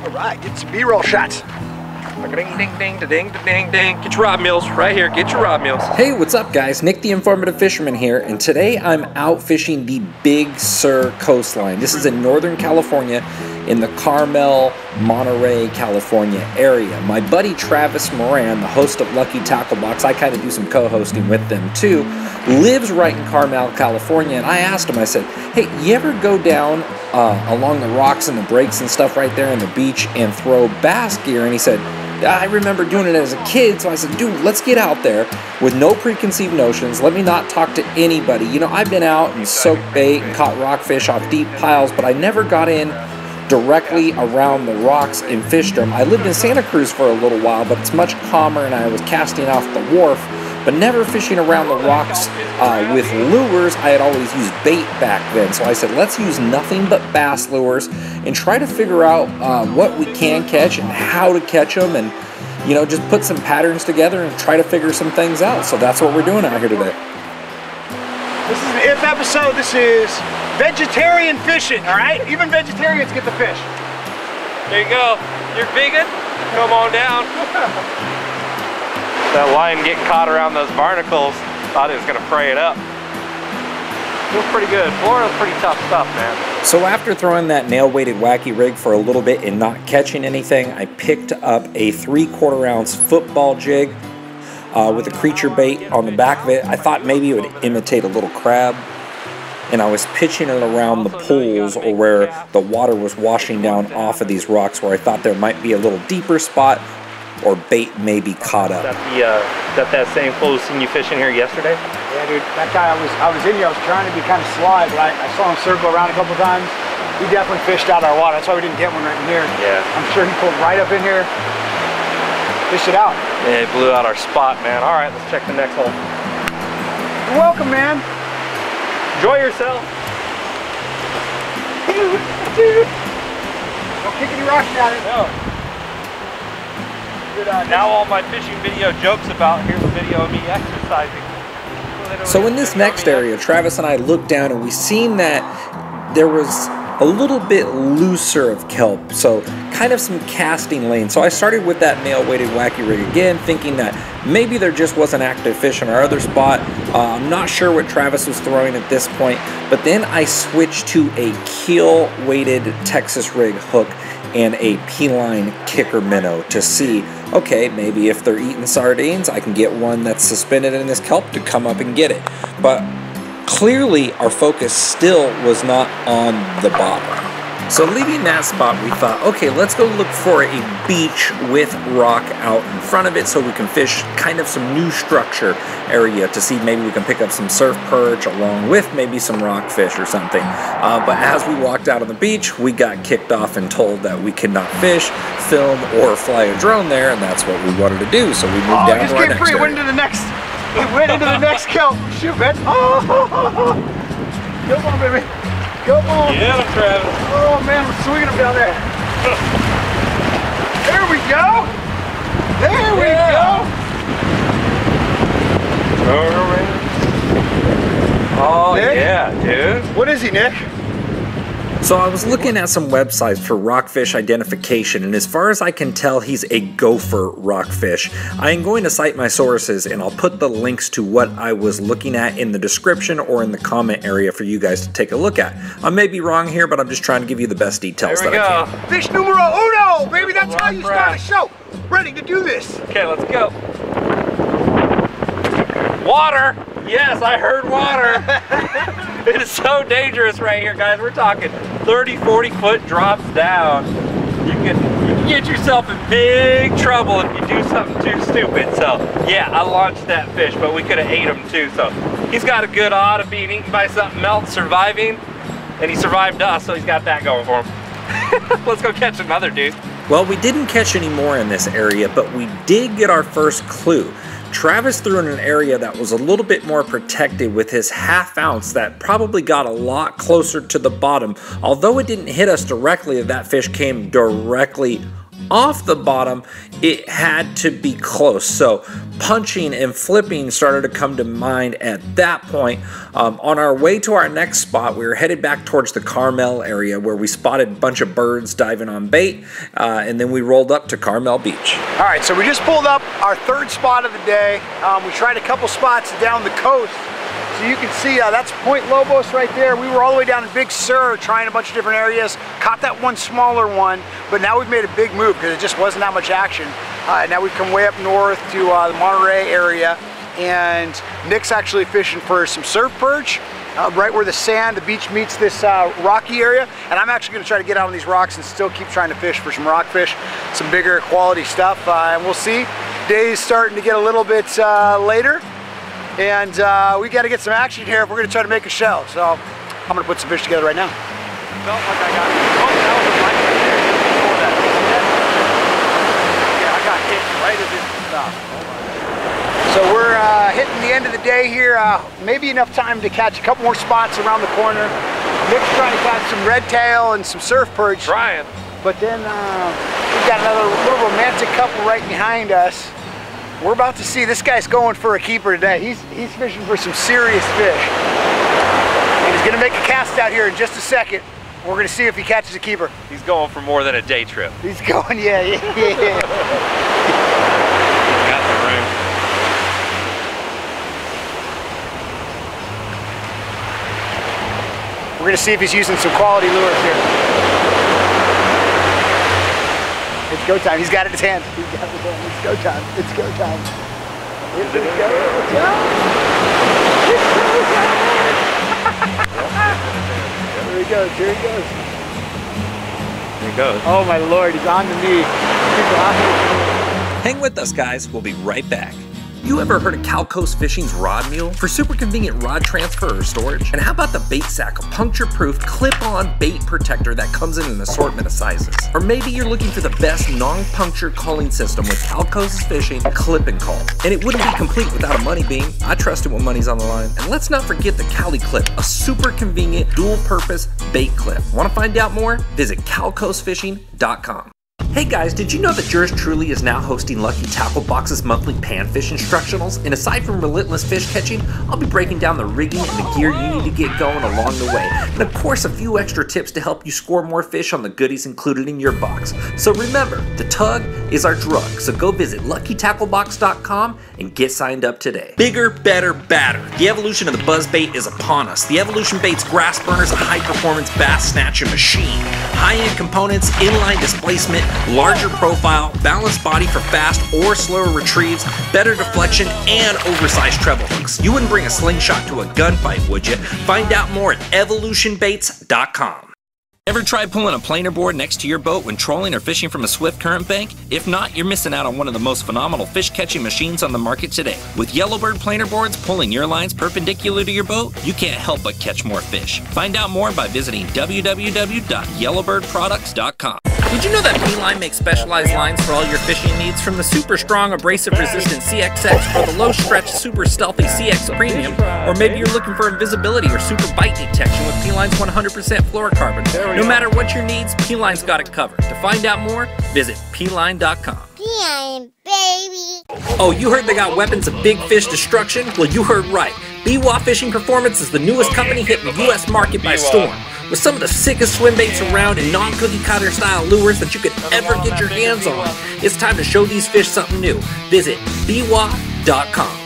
All right, get some B-roll shots. Ding, ding, ding, ding, ding, ding. Get your rod meals right here. Get your rod meals. Hey, what's up, guys? Nick the Informative Fisherman here, and today I'm out fishing the Big Sur coastline. This is in Northern California in the Carmel Monterey, California area. My buddy Travis Moran, the host of Lucky Tackle Box, I kind of do some co-hosting with them too, lives right in Carmel, California, and I asked him, I said, hey, you ever go down along the rocks and the breaks and stuff right there on the beach and throw bass gear? And he said, I remember doing it as a kid, so I said, dude, let's get out there with no preconceived notions. Let me not talk to anybody. You know, I've been out and soaked bait and caught rockfish off deep piles, but I never got in directly around the rocks and fished them. I lived in Santa Cruz for a little while, but it's much calmer, and I was casting off the wharf, but never fishing around the rocks with lures. I had always used bait back then, so I said, let's use nothing but bass lures and try to figure out what we can catch and how to catch them, and you know, just put some patterns together and try to figure some things out. So that's what we're doing out here today. This is an if episode. This is vegetarian fishing, all right? Even vegetarians get the fish. There you go. You're vegan? Come on down. That line getting caught around those barnacles, thought it was gonna fray it up. Feels pretty good. Florida's pretty tough stuff, man. So after throwing that nail-weighted wacky rig for a little bit and not catching anything, I picked up a 3/4 ounce football jig with a creature bait on the back of it. I thought maybe it would imitate a little crab, and I was pitching it around the pools or where the water was washing down off of these rocks, where I thought there might be a little deeper spot or bait may be caught up. That same fool seen you fishing here yesterday? Yeah, dude, that guy, I was in here, I was trying to be kind of sly, but I saw him circle around a couple times. He definitely fished out our water. That's why we didn't get one right in here. Yeah. I'm sure he pulled right up in here, fished it out. Yeah, he blew out our spot, man. All right, let's check the next hole. You're welcome, man. Enjoy yourself. Dude. Don't kick any rocks at it. No. Now all my fishing video jokes about, here's a video of me exercising. So in this next area, Travis and I looked down and we seen that there was a little bit looser of kelp, so kind of some casting lane. So I started with that nail-weighted wacky rig again, thinking that maybe there just wasn't active fish in our other spot. I'm not sure what Travis was throwing at this point, but then I switched to a keel-weighted Texas rig hook and a P-line kicker minnow to see, okay, maybe if they're eating sardines, I can get one that's suspended in this kelp to come up and get it. But clearly our focus still was not on the bottom. So leaving that spot, we thought, okay, let's go look for a beach with rock out in front of it so we can fish kind of some new structure area to see maybe we can pick up some surf perch along with maybe some rockfish or something. But as we walked out on the beach, we got kicked off and told that we could not fish, film, or fly a drone there, and that's what we wanted to do. So we moved down to our next area. It went into the next. It went into the next kelp. Shoot, man. Oh, come on, baby. Come on. Yeah, Travis. Oh man, we're swinging them down there. There we go. There we go. Oh Nick? yeah, dude. What is he, Nick? So I was looking at some websites for rockfish identification, and as far as I can tell, he's a gopher rockfish. I am going to cite my sources, and I'll put the links to what I was looking at in the description or in the comment area for you guys to take a look at. I may be wrong here, but I'm just trying to give you the best details that I can. Fish numero uno, baby. That's how you start a show. Ready to do this. Okay, let's go. Water. Yes, I heard water. It is so dangerous right here, guys. We're talking 30, 40 foot drops down. You can get yourself in big trouble if you do something too stupid. So yeah, I launched that fish, but we could have ate him too. So he's got a good odd of being eaten by something else, surviving, and he survived us, so he's got that going for him. Let's go catch another, dude. Well, we didn't catch any more in this area, but we did get our first clue. Travis threw in an area that was a little bit more protected with his ½ ounce that probably got a lot closer to the bottom. Although it didn't hit us directly, that fish came directly off the bottom, it had to be close. So punching and flipping started to come to mind at that point. On our way to our next spot, we were headed back towards the Carmel area where we spotted a bunch of birds diving on bait, and then we rolled up to Carmel Beach. All right, so we just pulled up our third spot of the day. We tried a couple spots down the coast. So you can see that's Point Lobos right there. We were all the way down in Big Sur trying a bunch of different areas. Caught that one smaller one, but now we've made a big move because it just wasn't that much action. Now we've come way up north to the Monterey area, and Nick's actually fishing for some surf perch right where the beach meets this rocky area. And I'm actually going to try to get out on these rocks and still keep trying to fish for some rockfish, some bigger quality stuff, and we'll see. Day's starting to get a little bit later. And we got to get some action here if we're going to try to make a show. So I'm going to put some fish together right now. Felt like I got, oh, that was a bite right there. Before that. Yeah, I got hit right as it stopped. So we're hitting the end of the day here. Maybe enough time to catch a couple more spots around the corner. Nick's trying to catch some red tail and some surf perch. Trying. But then we've got another little romantic couple right behind us. We're about to see, this guy's going for a keeper today. He's fishing for some serious fish. And he's gonna make a cast out here in just a second. We're gonna see if he catches a keeper. He's going for more than a day trip. He's going, yeah. Got the room. We're gonna see if he's using some quality lures here. It's go time. He's got it in his hand. He's got it in his hand. It's go time. It's go time. It's go time. It's go time. Here he goes. Here he goes. Here he goes. Oh my Lord, he's on to me. He's on to me. Hang with us, guys. We'll be right back. You ever heard of Cal Coast Fishing's Rod Mule for super convenient rod transfer or storage? And how about the Bait Sack, a puncture-proof, clip-on bait protector that comes in an assortment of sizes? Or maybe you're looking for the best non-puncture culling system with Cal Coast Fishing Clip and Call. And it wouldn't be complete without a money beam. I trust it when money's on the line. And let's not forget the Cali Clip, a super convenient dual-purpose bait clip. Want to find out more? Visit calcoastfishing.com. Hey guys, did you know that yours truly is now hosting Lucky Tackle Box's monthly panfish instructionals? And aside from relentless fish catching, I'll be breaking down the rigging and the gear you need to get going along the way. And of course, a few extra tips to help you score more fish on the goodies included in your box. So remember, the tug is our drug. So go visit LuckyTackleBox.com and get signed up today. Bigger, better, badder. The evolution of the buzzbait is upon us. The Evolution Baits Grass Burner is a high-performance bass snatcher machine. High-end components, inline displacement, larger profile, balanced body for fast or slower retrieves, better deflection, and oversized treble hooks. You wouldn't bring a slingshot to a gunfight, would you? Find out more at evolutionbaits.com. Ever tried pulling a planer board next to your boat when trolling or fishing from a swift current bank? If not, you're missing out on one of the most phenomenal fish catching machines on the market today. With Yellowbird planer boards pulling your lines perpendicular to your boat, you can't help but catch more fish. Find out more by visiting www.yellowbirdproducts.com. Did you know that P-Line makes specialized lines for all your fishing needs? From the super strong abrasive resistant CXX or the low stretch super stealthy CX Premium, or maybe you're looking for invisibility or super bite detection with P-Line's 100% fluorocarbon. No matter what your needs, P-Line's got it covered. To find out more, visit P-Line.com. P-Line, baby. Oh, you heard they got weapons of big fish destruction? Well, you heard right. BWA Fishing Performance is the newest company hitting the U.S. market by storm. With some of the sickest swim baits around and non-cookie cutter style lures that you could ever get your hands on, it's time to show these fish something new. Visit BWA.com.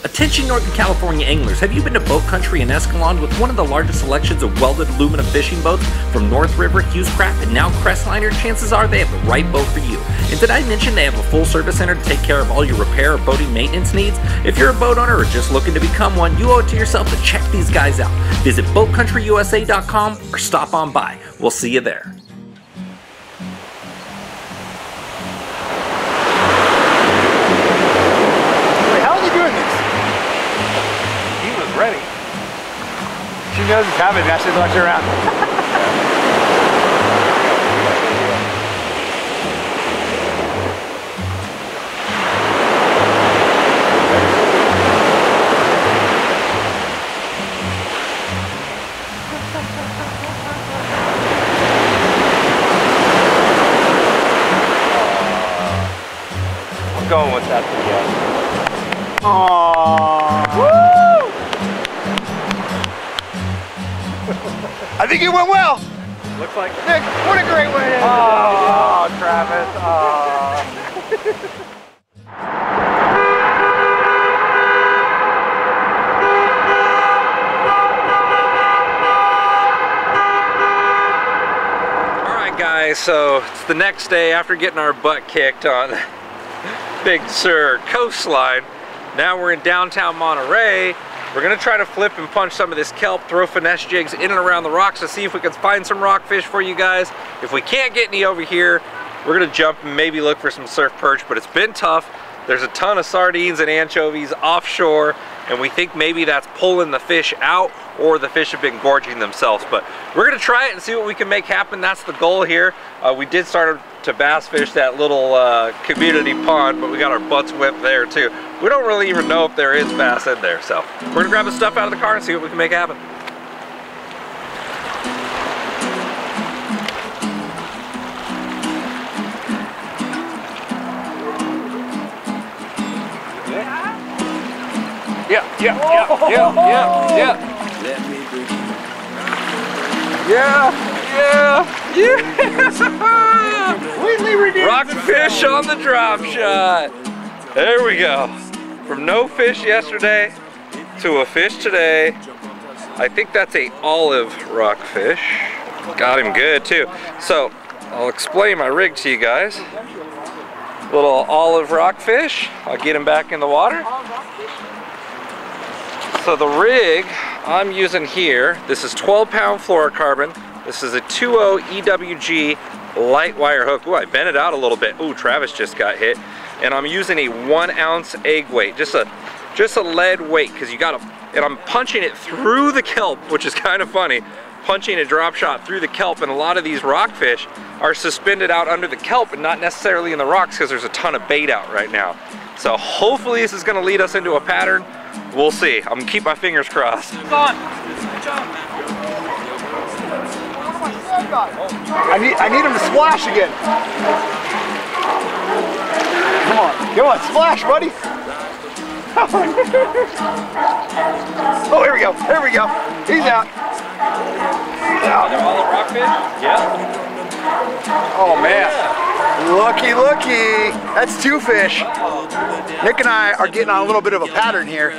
Attention Northern California anglers, have you been to Boat Country in Escalon with one of the largest selections of welded aluminum fishing boats from North River, Hughescraft, and now Crestliner? Chances are they have the right boat for you. And did I mention they have a full service center to take care of all your repair or boating maintenance needs? If you're a boat owner or just looking to become one, you owe it to yourself to check these guys out. Visit BoatCountryUSA.com or stop on by. We'll see you there. Ready. She knows it's happening, now she's watching around. going with that video. Aww. Woo! I think it went well. Looks like Nick, what a great way to end oh, Travis. Oh. Alright guys, so it's the next day after getting our butt kicked on Big Sur coastline. Now we're in downtown Monterey. We're gonna try to flip and punch some of this kelp, throw finesse jigs in and around the rocks to see if we can find some rockfish for you guys. If we can't get any over here, we're gonna jump and maybe look for some surf perch, but it's been tough. There's a ton of sardines and anchovies offshore, and we think maybe that's pulling the fish out or the fish have been gorging themselves. But we're gonna try it and see what we can make happen. That's the goal here. We did start to bass fish that little community pond, but we got our butts whipped there too. We don't really even know if there is bass in there. So we're gonna grab the stuff out of the car and see what we can make happen. Yeah. Rockfish on the drop shot. There we go. From no fish yesterday to a fish today. I think that's a olive rockfish. Got him good too. So I'll explain my rig to you guys. Little olive rockfish. I'll get him back in the water. So the rig I'm using here, this is 12-pound fluorocarbon. This is a 2.0 EWG light wire hook. Ooh, I bent it out a little bit. Ooh, Travis just got hit. And I'm using a 1-ounce egg weight, just a lead weight, because you gotta, and I'm punching it through the kelp, which is kind of funny. Punching a drop shot through the kelp, and a lot of these rockfish are suspended out under the kelp and not necessarily in the rocks because there's a ton of bait out right now. So hopefully this is gonna lead us into a pattern. We'll see. I'm gonna keep my fingers crossed. Good job, man. I need him to splash again. Come on, splash, buddy. Oh, here we go. He's out. They're all the rockfish? Yeah. Oh man, looky. That's 2 fish. Nick and I are getting on a little bit of a pattern here. Do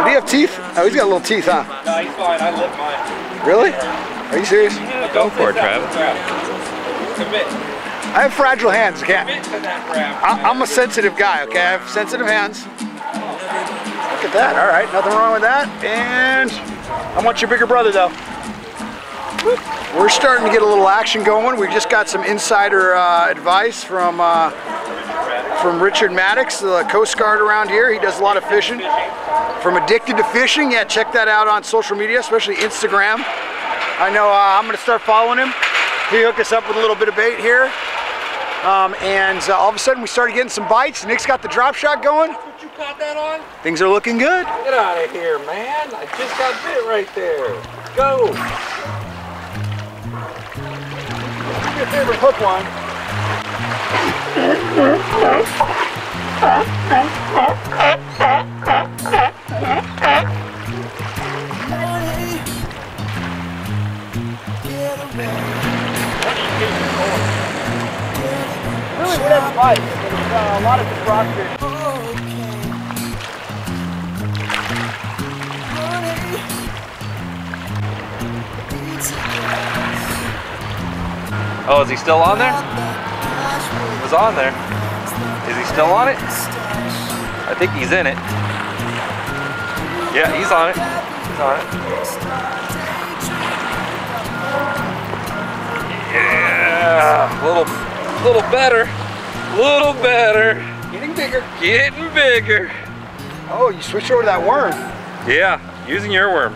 you have teeth? Oh, he's got little teeth, huh? No, he's fine. I licked mine. Really? Are you serious? Go for it, Travis. Commit. I have fragile hands, okay? Commit to that crap. I'm a sensitive guy, okay? I have sensitive hands. Look at that. All right, nothing wrong with that. And I want your bigger brother, though. We're starting to get a little action going. We just got some insider advice from Richard Maddox, the Coast Guard around here. He does a lot of fishing. From Addicted to Fishing, yeah, check that out on social media, especially Instagram. I know I'm going to start following him. He hooked us up with a little bit of bait here. All of a sudden we started getting some bites. Nick's got the drop shot going. That's what you caught that on? Things are looking good. Get out of here, man. I just got bit right there. Go. What's your favorite hook line? Really, whatever bites. There's a lot of good rockfish. Oh, is he still on there? He was on there. Is he still on it? I think he's in it. Yeah, he's on it. He's on it. Yeah, little better. Little better. Getting bigger. Getting bigger. Oh, you switched over to that worm. Yeah, using your worm.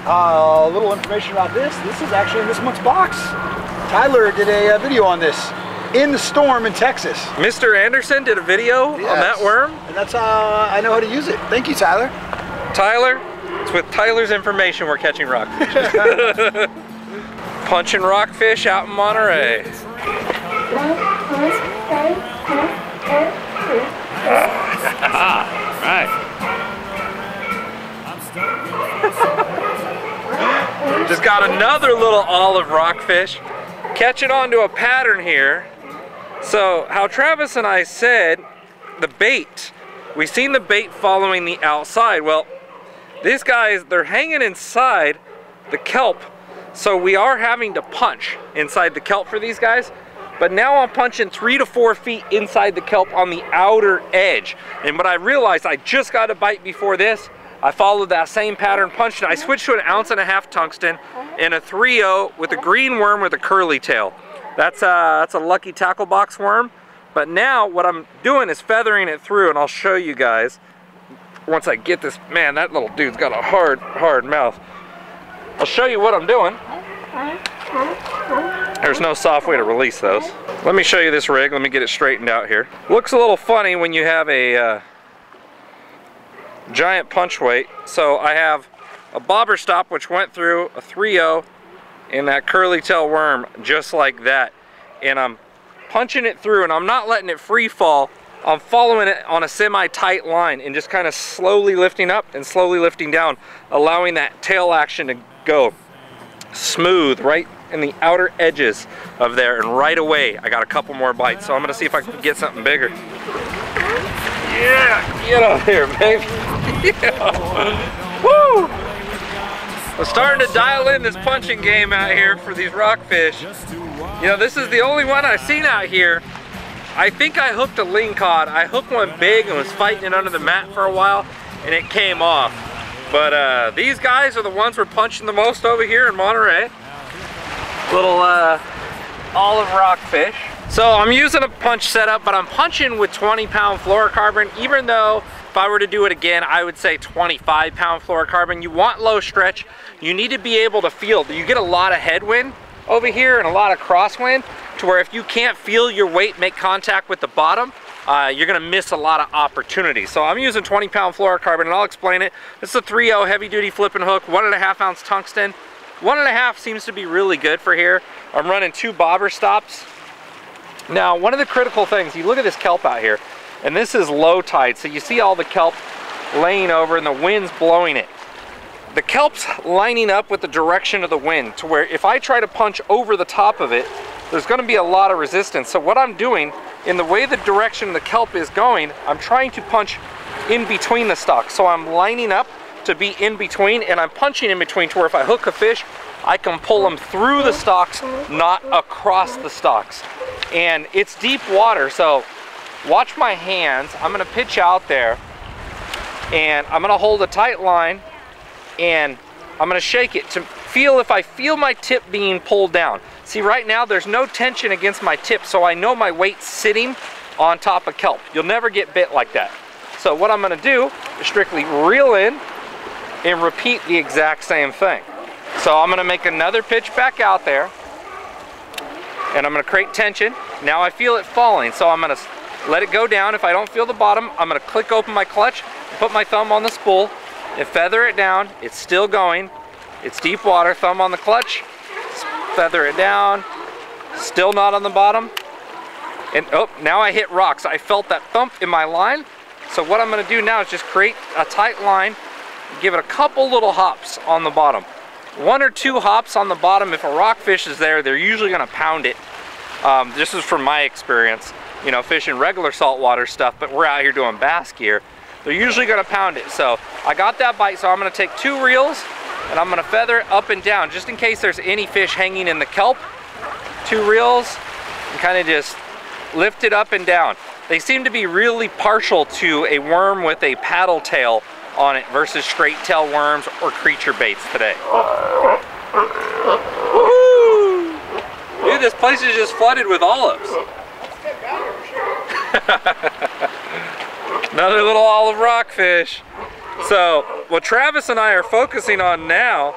A little information about this. This is actually in this month's box. Tyler did a video on this in the storm in Texas. Mr. Anderson did a video on that worm? And that's how I know how to use it. Thank you, Tyler. Tyler, it's with Tyler's information we're catching rockfish. Punching rockfish out in Monterey. Right. Just got another little olive rockfish. Catching onto a pattern here. So how Travis and I said, the bait, we've seen the bait following the outside. Well, these guys, they're hanging inside the kelp. So we are having to punch inside the kelp for these guys. But now I'm punching 3 to 4 feet inside the kelp on the outer edge. And what I realized, I just got a bite before this. I followed that same pattern, punched it. I switched to an 1.5 ounce tungsten and a 3.0 with a green worm with a curly tail. That's a lucky tackle box worm. But now what I'm doing is feathering it through, and I'll show you guys once I get this. Man, that little dude's got a hard mouth. I'll show you what I'm doing. There's no soft way to release those. Let me show you this rig. Let me get it straightened out here. Looks a little funny when you have a giant punch weight. So I have a bobber stop which went through a 3.0 and that curly tail worm just like that. And I'm punching it through, and I'm not letting it free fall. I'm following it on a semi-tight line and just kind of slowly lifting up and slowly lifting down, allowing that tail action to go smooth right in the outer edges of there. And right away I got a couple more bites, so I'm gonna see if I can get something bigger. Yeah, get up here, baby. Yeah. Woo! I'm starting to dial in this punching game out here for these rockfish. You know, this is the only one I've seen out here. I think I hooked a lingcod. I hooked one big and was fighting it under the mat for a while, and it came off. But these guys are the ones we're punching the most over here in Monterey. Little olive rockfish. So I'm using a punch setup, but I'm punching with 20-pound fluorocarbon, even though if I were to do it again, I would say 25-pound fluorocarbon. You want low stretch. You need to be able to feel. You get a lot of headwind over here and a lot of crosswind, to where if you can't feel your weight make contact with the bottom, you're gonna miss a lot of opportunities. So I'm using 20-pound fluorocarbon, and I'll explain it. This is a 3.0 heavy-duty flipping hook, 1.5 ounce tungsten. 1.5 seems to be really good for here. I'm running 2 bobber stops. Now, one of the critical things, you look at this kelp out here, and this is low tide, so you see all the kelp laying over and the wind's blowing it. The kelp's lining up with the direction of the wind, to where if I try to punch over the top of it, there's gonna be a lot of resistance. So what I'm doing, in the way the direction the kelp is going, I'm trying to punch in between the stalks. So I'm lining up to be in between, and I'm punching in between, to where if I hook a fish, I can pull them through the stalks, not across the stalks. And it's deep water, so watch my hands. I'm gonna pitch out there, and I'm gonna hold a tight line, and I'm gonna shake it to feel if I feel my tip being pulled down. See, right now there's no tension against my tip, so I know my weight's sitting on top of kelp. You'll never get bit like that. So what I'm gonna do is strictly reel in and repeat the exact same thing. So I'm gonna make another pitch back out there, and I'm gonna create tension. Now I feel it falling, so I'm gonna let it go down. If I don't feel the bottom, I'm gonna click open my clutch, put my thumb on the spool, and feather it down. It's still going. It's deep water. Thumb on the clutch, feather it down. Still not on the bottom. And oh, now I hit rocks. I felt that thump in my line. So what I'm gonna do now is just create a tight line, give it a couple little hops on the bottom. 1 or 2 hops on the bottom. If a rockfish is there, they're usually gonna pound it. This is from my experience, you know, fishing regular saltwater stuff, but we're out here doing bass gear. They're usually gonna pound it. So I got that bite, so I'm gonna take 2 reels and I'm gonna feather it up and down, just in case there's any fish hanging in the kelp. 2 reels and kind of just lift it up and down. They seem to be really partial to a worm with a paddle tail on it versus straight tail worms or creature baits today. Woo! Dude, this place is just flooded with olives. Another little olive rockfish. So what Travis and I are focusing on now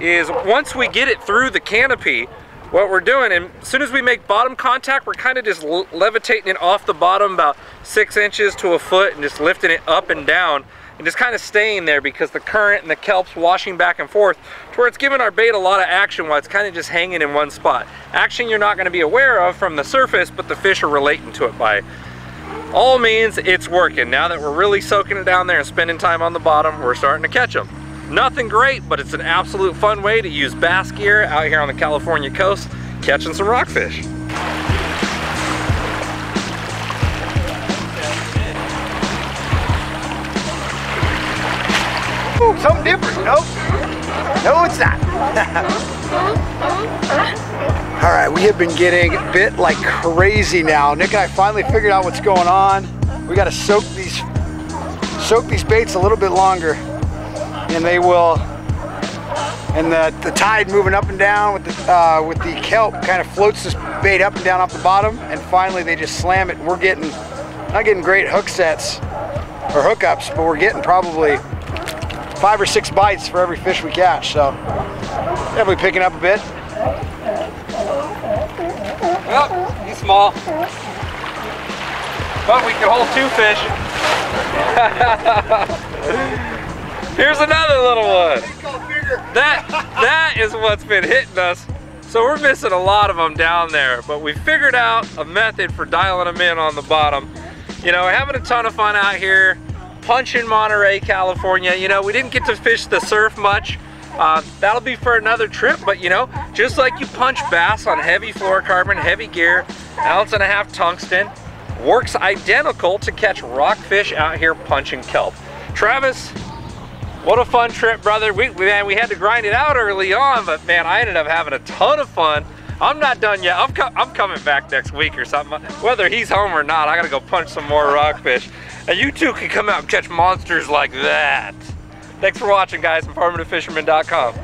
is once we get it through the canopy, what we're doing, and as soon as we make bottom contact, we're kind of just levitating it off the bottom about 6 inches to a foot and just lifting it up and down. and just kind of staying there because the current and the kelp's washing back and forth to where it's giving our bait a lot of action while it's kind of just hanging in one spot. Action you're not going to be aware of from the surface, but the fish are relating to it by all means. It's working. Now that we're really soaking it down there and spending time on the bottom, we're starting to catch them. Nothing great, but it's an absolute fun way to use bass gear out here on the California coast, catching some rockfish. Ooh, something different. Nope. No, it's not. All right, we have been getting bit like crazy now. Nick and I finally figured out what's going on. We got to soak these baits a little bit longer, and they will. And the tide moving up and down with the kelp kind of floats this bait up and down off the bottom, and finally they just slam it. We're not getting great hook sets or hookups, but we're getting probably 5 or 6 bites for every fish we catch, so definitely picking up a bit. Well, he's small, but we can hold 2 fish. Here's another little one. That is what's been hitting us. So we're missing a lot of them down there, but we figured out a method for dialing them in on the bottom. You know, we're having a ton of fun out here. Punching Monterey, California. You know, we didn't get to fish the surf much. That'll be for another trip, but you know, just like you punch bass on heavy fluorocarbon, heavy gear, 1.5 ounce tungsten, works identical to catch rockfish out here punching kelp. Travis, what a fun trip, brother. We had to grind it out early on, but man, I ended up having a ton of fun. I'm not done yet. I'm coming back next week or something. Whether he's home or not, I gotta go punch some more rockfish. And you too can come out and catch monsters like that. Thanks for watching, guys. InformativeFisherman.com.